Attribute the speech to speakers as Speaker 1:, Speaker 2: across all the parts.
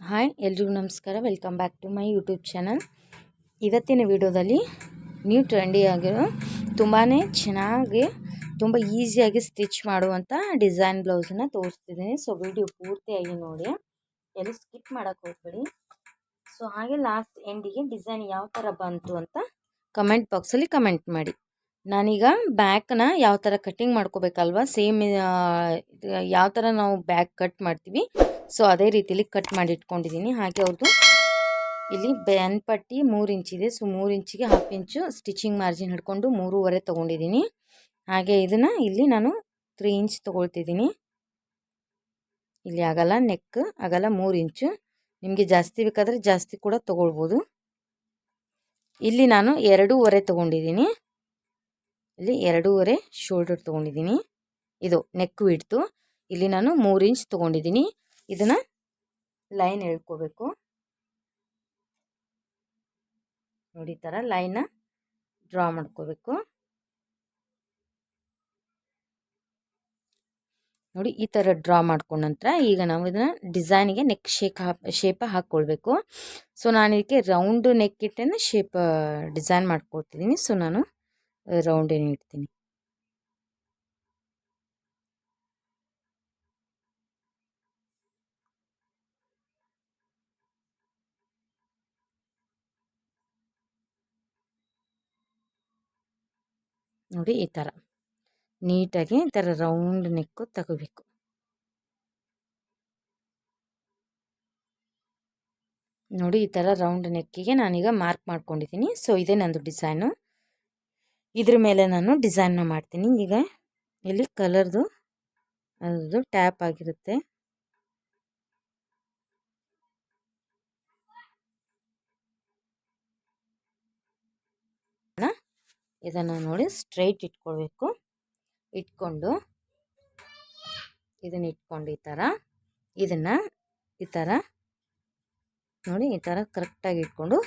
Speaker 1: Hi ಎಲ್ರಿಗೂ ನಮಸ್ಕಾರ. Welcome back to my YouTube channel. ಇವತ್ತಿನ ವಿಡಿಯೋದಲ್ಲಿ ನ್ಯೂ ಟ್ರೆಂಡಿ ಆಗಿರೋ ತುಂಬಾ ಚೆನ್ನಾಗಿ ತುಂಬ ಈಸಿಯಾಗಿ ಸ್ಟಿಚ್ ಮಾಡುವಂಥ ಡಿಸೈನ್ ಬ್ಲೌಸನ್ನು ತೋರಿಸ್ತಿದ್ದೀನಿ. ಸೊ ವಿಡಿಯೋ ಪೂರ್ತಿಯಾಗಿ ನೋಡಿ, ಎಲ್ಲೂ ಸ್ಕಿಪ್ ಮಾಡೋಕ್ಕೆ ಹೋಗ್ಬೇಡಿ. ಸೊ ಹಾಗೆ ಲಾಸ್ಟ್ ಎಂಡಿಗೆ ಡಿಸೈನ್ ಯಾವ ಥರ ಬಂತು ಅಂತ ಕಮೆಂಟ್ ಬಾಕ್ಸಲ್ಲಿ ಕಮೆಂಟ್ ಮಾಡಿ. ನಾನೀಗ ಬ್ಯಾಕ್ನ ಯಾವ ಥರ ಕಟ್ಟಿಂಗ್ ಮಾಡ್ಕೋಬೇಕಲ್ವ, ಸೇಮ್ ಯಾವ ಥರ ನಾವು ಬ್ಯಾಕ್ ಕಟ್ ಮಾಡ್ತೀವಿ ಸೊ ಅದೇ ರೀತಿಯಲ್ಲಿ ಕಟ್ ಮಾಡಿ ಇಟ್ಕೊಂಡಿದ್ದೀನಿ. ಹಾಗೆ ಅವ್ರದ್ದು ಇಲ್ಲಿ ಬೆನ್ ಪಟ್ಟಿ 3 ಇಂಚಿದೆ. ಸೊ 3 ಇಂಚಿಗೆ 1/2 ಇಂಚು ಸ್ಟಿಚಿಂಗ್ ಮಾರ್ಜಿನ್ ಹಿಡ್ಕೊಂಡು 3.5 ತೊಗೊಂಡಿದ್ದೀನಿ. ಹಾಗೆ ಇದನ್ನು ಇಲ್ಲಿ ನಾನು 3 ಇಂಚ್ ತೊಗೊಳ್ತಿದ್ದೀನಿ. ಇಲ್ಲಿ ಆಗಲ್ಲ, ನೆಕ್ ಆಗಲ್ಲ 3 ಇಂಚು. ನಿಮಗೆ ಜಾಸ್ತಿ ಬೇಕಾದರೆ ಜಾಸ್ತಿ ಕೂಡ ತೊಗೊಳ್ಬೋದು. ಇಲ್ಲಿ ನಾನು 2.5 ತೊಗೊಂಡಿದ್ದೀನಿ. ಇಲ್ಲಿ 2.5 ಶೋಲ್ಡರ್ ತೊಗೊಂಡಿದ್ದೀನಿ. ಇದು ನೆಕ್ ವಿಡ್ತು. ಇಲ್ಲಿ ನಾನು 3 ಇಂಚ್ ತೊಗೊಂಡಿದ್ದೀನಿ. ಇದನ್ನು ಲೈನ್ ಎಳ್ಕೋಬೇಕು ನೋಡಿ, ಈ ಥರ ಲೈನ್ನ ಡ್ರಾ ಮಾಡ್ಕೋಬೇಕು ನೋಡಿ. ಈ ಥರ ಡ್ರಾ ಮಾಡ್ಕೊಂಡ ನಂತರ ಈಗ ನಾವು ಇದನ್ನು ಡಿಸೈನಿಗೆ ನೆಕ್ ಶೇಪ್ ಹಾಕ್ಕೊಳ್ಬೇಕು. ಸೊ ನಾನು ಇದಕ್ಕೆ ರೌಂಡ್ ನೆಕ್ ಇಟ್ಟೇನೆ ಶೇಪ್ ಡಿಸೈನ್ ಮಾಡ್ಕೊಳ್ತಿದ್ದೀನಿ. ಸೊ ನಾನು ರೌಂಡ್ ಏನು ಇಡ್ತೀನಿ. ನೋಡಿ ಈ ಥರ ನೀಟಾಗಿ ಈ ಥರ ರೌಂಡ್ ನೆಕ್ಕು ತಗೋಬೇಕು. ನೋಡಿ ಈ ಥರ ರೌಂಡ್ ನೆಕ್ಕಿಗೆ ನಾನೀಗ ಮಾರ್ಕ್ ಮಾಡ್ಕೊಂಡಿದ್ದೀನಿ. ಸೊ ಇದೇ ನಂದು ಡಿಸೈನು. ಇದ್ರ ಮೇಲೆ ನಾನು ಡಿಸೈನ್ನ ಮಾಡ್ತೀನಿ. ಈಗ ಇಲ್ಲಿ ಕಲರ್ದು ಅದು ಟ್ಯಾಪ್ ಆಗಿರುತ್ತೆ. ಇದನ್ನು ನೋಡಿ ಸ್ಟ್ರೈಟ್ ಇಟ್ಕೊಳ್ಬೇಕು. ಇಟ್ಕೊಂಡು ಇದನ್ನ ಇಟ್ಕೊಂಡು ಈ ಥರ ಇದನ್ನು ಈ ಥರ ನೋಡಿ, ಈ ಥರ ಕರೆಕ್ಟಾಗಿ ಇಟ್ಕೊಂಡು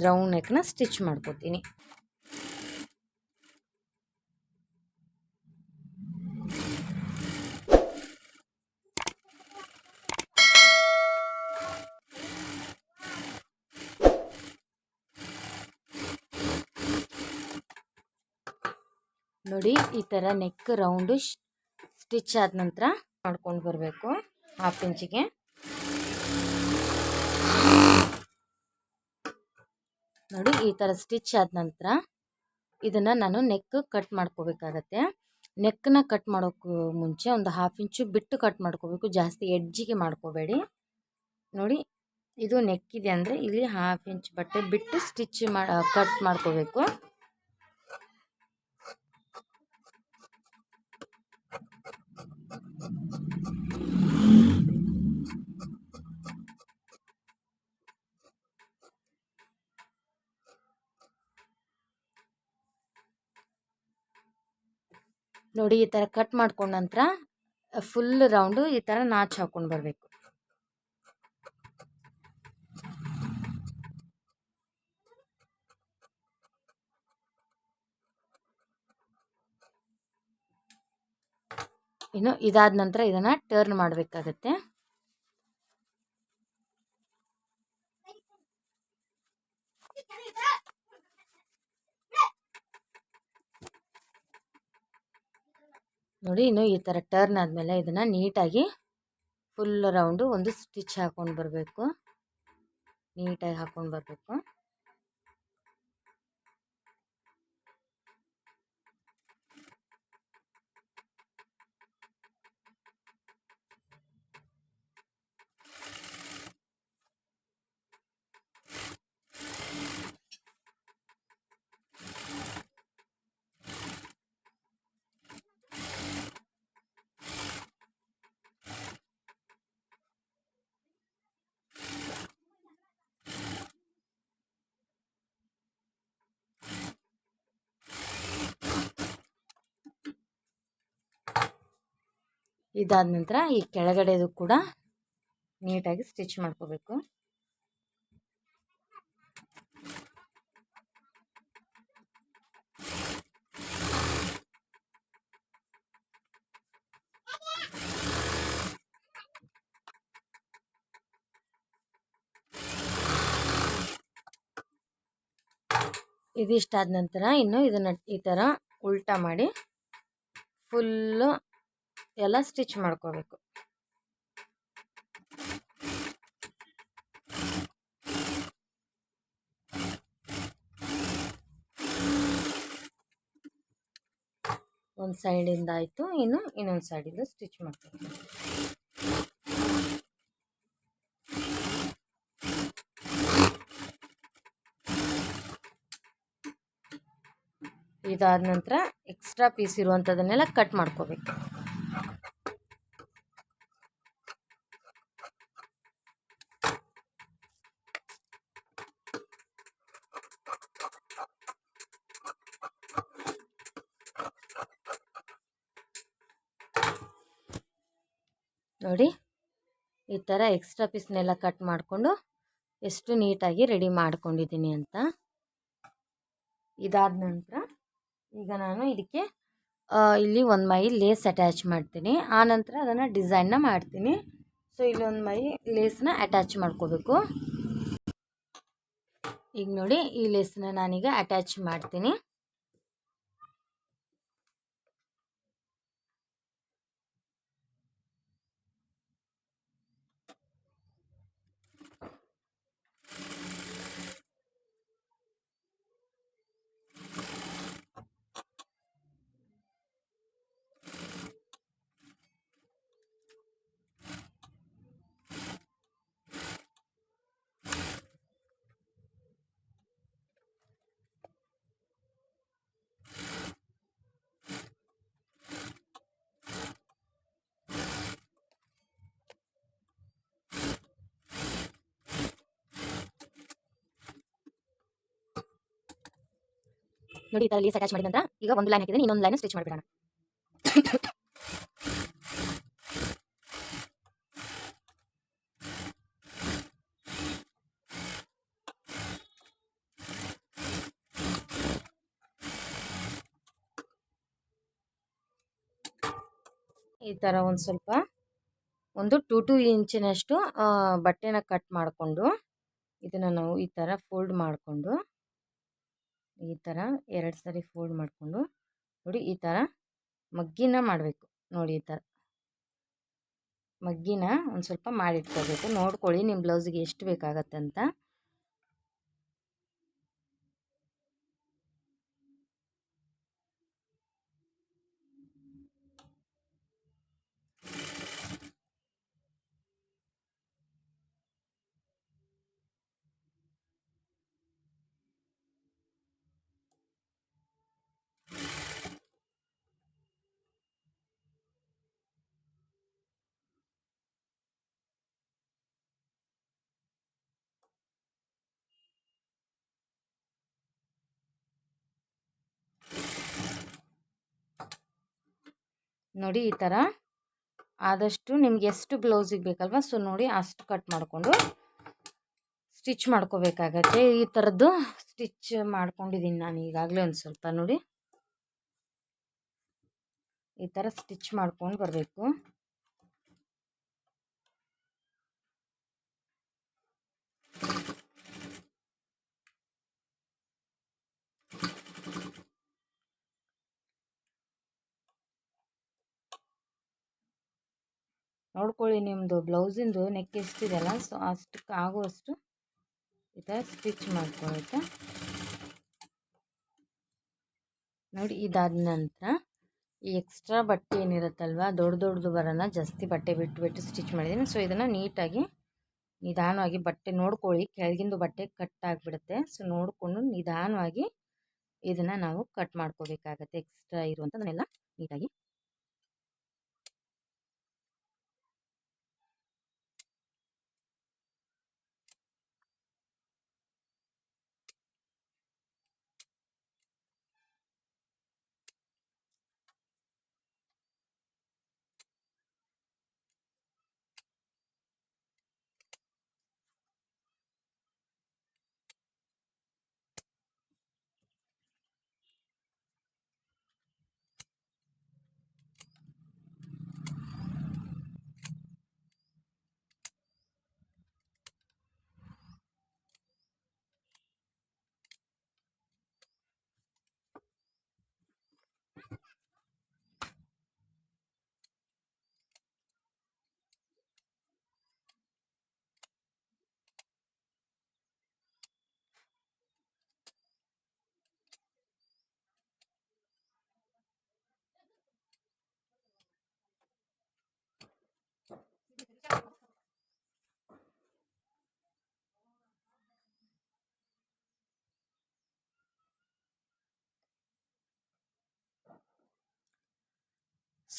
Speaker 1: ರೌಂಡ್ ನೆಕ್ನ ಸ್ಟಿಚ್ ಮಾಡ್ಕೊತೀನಿ. ನೋಡಿ ಈ ಥರ ನೆಕ್ ರೌಂಡು ಸ್ಟಿಚ್ ಆದ ನಂತರ ಮಾಡ್ಕೊಂಡು ಬರಬೇಕು 1/2 ಇಂಚಿಗೆ. ನೋಡಿ ಈ ಥರ ಸ್ಟಿಚ್ ಆದ ನಂತರ ಇದನ್ನು ನಾನು ನೆಕ್ ಕಟ್ ಮಾಡ್ಕೋಬೇಕಾಗತ್ತೆ. ನೆಕ್ಕನ್ನ ಕಟ್ ಮಾಡೋಕ್ಕೂ ಮುಂಚೆ ಒಂದು 1/2 ಇಂಚು ಬಿಟ್ಟು ಕಟ್ ಮಾಡ್ಕೋಬೇಕು, ಜಾಸ್ತಿ ಎಡ್ಜಿಗೆ ಮಾಡ್ಕೋಬೇಡಿ. ನೋಡಿ ಇದು ನೆಕ್ ಇದೆ ಅಂದರೆ ಇಲ್ಲಿ 1/2 ಇಂಚ್ ಬಟ್ಟೆ ಬಿಟ್ಟು ಸ್ಟಿಚ್ ಕಟ್ ಮಾಡ್ಕೋಬೇಕು. ನೋಡಿ ಈ ಥರ ಕಟ್ ಮಾಡ್ಕೊಂಡ ನಂತರ ಫುಲ್ ರೌಂಡು ಈ ಥರ ನಾಚ್ ಹಾಕ್ಕೊಂಡು ಬರಬೇಕು. ಇನ್ನು ಇದಾದ ನಂತರ ಇದನ್ನು ಟರ್ನ್ ಮಾಡಬೇಕಾಗತ್ತೆ. ನೋಡಿ ಇನ್ನು ಈ ಥರ ಟರ್ನ್ ಆದಮೇಲೆ ಇದನ್ನು ನೀಟಾಗಿ ಫುಲ್ ರೌಂಡು ಒಂದು ಸ್ಟಿಚ್ ಹಾಕ್ಕೊಂಡು ಬರಬೇಕು. ನೀಟಾಗಿ ಹಾಕ್ಕೊಂಡು ಬರಬೇಕು. ಇದಾದ ನಂತರ ಈ ಕೆಳಗಡೆದು ಕೂಡ ನೀಟಾಗಿ ಸ್ಟಿಚ್ ಮಾಡ್ಕೋಬೇಕು. ಇದಿಷ್ಟಾದ ನಂತರ ಇನ್ನು ಇದನ್ನು ಈ ಥರ ಉಲ್ಟಾ ಮಾಡಿ ಫುಲ್ಲು ಎಲ್ಲ ಸ್ಟಿಚ್ ಮಾಡ್ಕೋಬೇಕು. ಒಂದು ಸೈಡಿಂದ ಆಯಿತು, ಇನ್ನು ಇನ್ನೊಂದು ಸೈಡಿಂದ ಸ್ಟಿಚ್ ಮಾಡ್ಕೋಬೇಕು. ಇದಾದ ನಂತರ ಎಕ್ಸ್ಟ್ರಾ ಪೀಸ್ ಇರುವಂಥದ್ದನ್ನೆಲ್ಲ ಕಟ್ ಮಾಡ್ಕೋಬೇಕು. ನೋಡಿ ಈ ಥರ ಎಕ್ಸ್ಟ್ರಾ ಪೀಸ್ನೆಲ್ಲ ಕಟ್ ಮಾಡಿಕೊಂಡು ಎಷ್ಟು ನೀಟಾಗಿ ರೆಡಿ ಮಾಡ್ಕೊಂಡಿದ್ದೀನಿ ಅಂತ. ಇದಾದ ನಂತರ ಈಗ ನಾನು ಇದಕ್ಕೆ ಇಲ್ಲಿ ಒಂದು ಮೈ ಲೇಸ್ ಅಟ್ಯಾಚ್ ಮಾಡ್ತೀನಿ. ಆ ನಂತರ ಅದನ್ನು ಡಿಸೈನ್ನ ಮಾಡ್ತೀನಿ. ಸೊ ಇಲ್ಲಿ ಒಂದು ಮೈ ಲೇಸ್ನ ಅಟ್ಯಾಚ್ ಮಾಡ್ಕೋಬೇಕು. ಈಗ ನೋಡಿ ಈ ಲೇಸ್ನ ನಾನೀಗ ಅಟ್ಯಾಚ್ ಮಾಡ್ತೀನಿ. ನೋಡಿ ಈ ಥರ ಲೇಸ್ ಅಟ್ಯಾಚ್ ಮಾಡಿದ ನಂತರ ಈಗ ಒಂದು ಲೈನ್ ಹಾಕಿದ್ದೀನಿ, ಇನ್ನೊಂದು ಲೈನ್ ಸ್ಟಿಚ್ ಮಾಡಿಬಿಡೋಣ. ಈ ಥರ ಒಂದು ಸ್ವಲ್ಪ ಒಂದು 2 ಇಂಚಿನಷ್ಟು ಬಟ್ಟೆನ ಕಟ್ ಮಾಡಿಕೊಂಡು ಇದನ್ನು ನಾವು ಈ ಥರ ಫೋಲ್ಡ್ ಮಾಡಿಕೊಂಡು ಈ ಥರ 2 ಸರಿ ಫೋಲ್ಡ್ ಮಾಡಿಕೊಂಡು ನೋಡಿ ಈ ಥರ ಮಗ್ಗಿನ ಮಾಡಬೇಕು. ನೋಡಿ ಈ ಥರ ಮಗ್ಗಿನ ಒಂದು ಸ್ವಲ್ಪ ಮಾಡಿಟ್ಕೋಬೇಕು. ನೋಡ್ಕೊಳ್ಳಿ ನಿಮ್ಮ ಬ್ಲೌಸಿಗೆ ಎಷ್ಟು ಬೇಕಾಗತ್ತೆ ಅಂತ. ನೋಡಿ ಈ ಥರ ಆದಷ್ಟು ನಿಮ್ಗೆ ಎಷ್ಟು ಬ್ಲೌಸಿಗೆ ಬೇಕಲ್ವ, ಸೊ ನೋಡಿ ಅಷ್ಟು ಕಟ್ ಮಾಡಿಕೊಂಡು ಸ್ಟಿಚ್ ಮಾಡ್ಕೋಬೇಕಾಗತ್ತೆ. ಈ ಥರದ್ದು ಸ್ಟಿಚ್ ಮಾಡ್ಕೊಂಡಿದ್ದೀನಿ ನಾನು ಈಗಾಗಲೇ ಒಂದು ಸ್ವಲ್ಪ. ನೋಡಿ ಈ ಥರ ಸ್ಟಿಚ್ ಮಾಡ್ಕೊಂಡು ಬರಬೇಕು. ನೋಡ್ಕೊಳ್ಳಿ ನಿಮ್ಮದು ಬ್ಲೌಸಿಂದು ನೆಕ್ ಎಷ್ಟಿದೆಯಲ್ಲ, ಸೊ ಅಷ್ಟಕ್ಕೆ ಆಗುವಷ್ಟು ಈ ಥರ ಸ್ಟಿಚ್ ಮಾಡ್ಕೊಳುತ್ತೆ. ನೋಡಿ ಇದಾದ ನಂತರ ಈ ಎಕ್ಸ್ಟ್ರಾ ಬಟ್ಟೆ ಏನಿರುತ್ತಲ್ವ ದೊಡ್ಡದು ಬರೋಣ, ಜಾಸ್ತಿ ಬಟ್ಟೆ ಬಿಟ್ಟು ಸ್ಟಿಚ್ ಮಾಡಿದ್ದೀನಿ. ಸೊ ಇದನ್ನು ನೀಟಾಗಿ ನಿಧಾನವಾಗಿ ಬಟ್ಟೆ ನೋಡ್ಕೊಳ್ಳಿ, ಕೆಳಗಿಂದು ಬಟ್ಟೆ ಕಟ್ ಆಗಿಬಿಡುತ್ತೆ. ಸೊ ನೋಡಿಕೊಂಡು ನಿಧಾನವಾಗಿ ಇದನ್ನು ನಾವು ಕಟ್ ಮಾಡ್ಕೋಬೇಕಾಗತ್ತೆ. ಎಕ್ಸ್ಟ್ರಾ ಇರುವಂಥದ್ದನ್ನೆಲ್ಲ ನೀಟಾಗಿ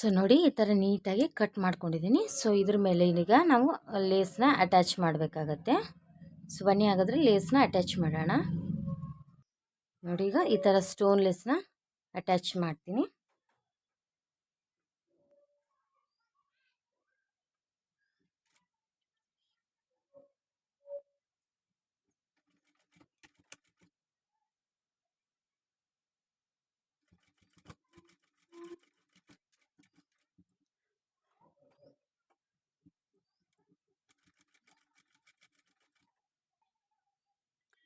Speaker 1: ಸೊ ನೋಡಿ ಈ ಥರ ನೀಟಾಗಿ ಕಟ್ ಮಾಡ್ಕೊಂಡಿದ್ದೀನಿ. ಸೊ ಇದ್ರ ಮೇಲೆ ಈಗ ನಾವು ಲೇಸ್ನ ಅಟ್ಯಾಚ್ ಮಾಡಬೇಕಾಗತ್ತೆ. ಸೊ ಬನ್ನಿ ಹಾಗಾದರೆ ಲೇಸ್ನ ಅಟ್ಯಾಚ್ ಮಾಡೋಣ. ನೋಡಿ ಈಗ ಈ ಥರ ಸ್ಟೋನ್ ಲೇಸ್ನ ಅಟ್ಯಾಚ್ ಮಾಡ್ತೀನಿ.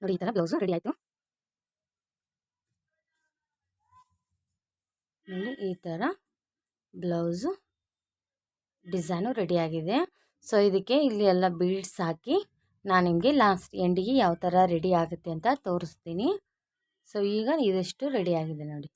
Speaker 1: ನೋಡಿ ಈ ಥರ ಬ್ಲೌಸು ರೆಡಿ ಆಯಿತು. ನೋಡಿ ಈ ಥರ ಬ್ಲೌಸು ಡಿಸೈನು ರೆಡಿಯಾಗಿದೆ. ಸೊ ಇದಕ್ಕೆ ಇಲ್ಲಿ ಎಲ್ಲ ಬೀಡ್ಸ್ ಹಾಕಿ ನಾನು ನಿಮಗೆ ಲಾಸ್ಟ್ ಎಂಡಿಗೆ ಯಾವ ಥರ ರೆಡಿ ಆಗುತ್ತೆ ಅಂತ ತೋರಿಸ್ತೀನಿ. ಸೊ ಈಗ ಇದಿಷ್ಟು ರೆಡಿಯಾಗಿದೆ ನೋಡಿ.